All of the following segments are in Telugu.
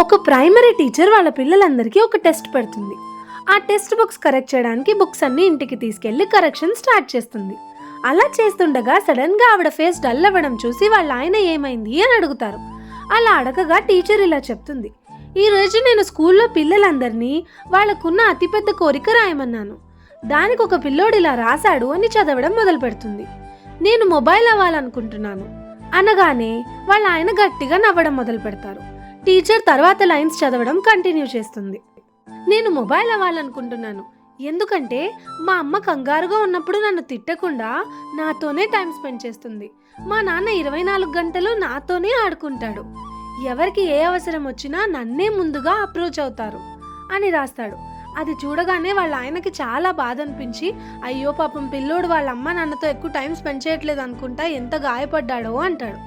ఒక ప్రైమరీ టీచర్ వాళ్ళ పిల్లలందరికీ ఒక టెస్ట్ పెడుతుంది. ఆ టెక్స్ట్ బుక్స్ కరెక్ట్ చేయడానికి బుక్స్ అన్ని ఇంటికి తీసుకెళ్లి కరెక్షన్ స్టార్ట్ చేస్తుంది. అలా చేస్తుండగా సడన్ గా ఆవిడ ఫేస్ డల్ అవ్వడం చూసి వాళ్ళ ఆయన ఏమైంది అని అడుగుతారు. అలా అడగగా టీచర్ ఇలా చెప్తుంది, ఈ రోజు నేను స్కూల్లో పిల్లలందరినీ వాళ్ళకున్న అతిపెద్ద కోరిక రాయమన్నాను. దానికి ఒక పిల్లోడు ఇలా రాశాడు అని చదవడం మొదలు పెడుతుంది. నేను మొబైల్ అవ్వాలనుకుంటున్నాను అనగానే వాళ్ళ ఆయన గట్టిగా నవ్వడం మొదలు పెడతారు. టీచర్ తర్వాత లైన్స్ చదవడం కంటిన్యూ చేస్తుంది. నేను మొబైల్ అవ్వాలనుకుంటున్నాను ఎందుకంటే మా అమ్మ కంగారుగా ఉన్నప్పుడు నన్ను తిట్టకుండా నాతోనే టైం స్పెండ్ చేస్తుంది. మా నాన్న 24 గంటలు నాతోనే ఆడుకుంటాడు. ఎవరికి ఏ అవసరం వచ్చినా నన్నే ముందుగా అప్రోచ్ అవుతారు అని రాస్తాడు. అది చూడగానే వాళ్ళ ఆయనకి చాలా బాధ అనిపించి, అయ్యో పాపం పిల్లోడు వాళ్ళ అమ్మ నాన్నతో ఎక్కువ టైం స్పెండ్ చేయట్లేదు అనుకుంటా, ఎంత గాయపడ్డాడో అంటాడు.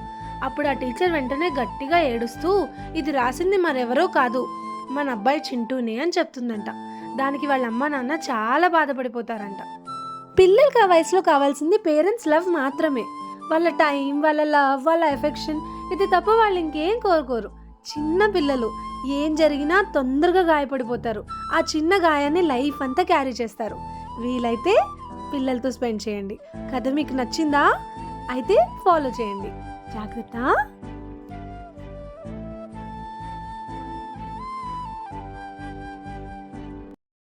అప్పుడు ఆ టీచర్ వెంటనే గట్టిగా ఏడుస్తూ, ఇది రాసింది మరెవరో కాదు, మన అబ్బాయి చింటూనే అని చెప్తుందంట. దానికి వాళ్ళ అమ్మ నాన్న చాలా బాధపడిపోతారంట. పిల్లలకి ఆ వయసులో కావాల్సింది పేరెంట్స్ లవ్ మాత్రమే. వాళ్ళ టైం, వాళ్ళ లవ్, వాళ్ళ ఎఫెక్షన్, ఇది తప్ప వాళ్ళు ఇంకేం కోరుకోరు. చిన్న పిల్లలు ఏం జరిగినా తొందరగా గాయపడిపోతారు. ఆ చిన్న గాయాన్ని లైఫ్ అంతా క్యారీ చేస్తారు. వీలైతే పిల్లలతో స్పెండ్ చేయండి. కథ మీకు నచ్చిందా? అయితే ఫాలో చేయండి. జాగ్రత్త.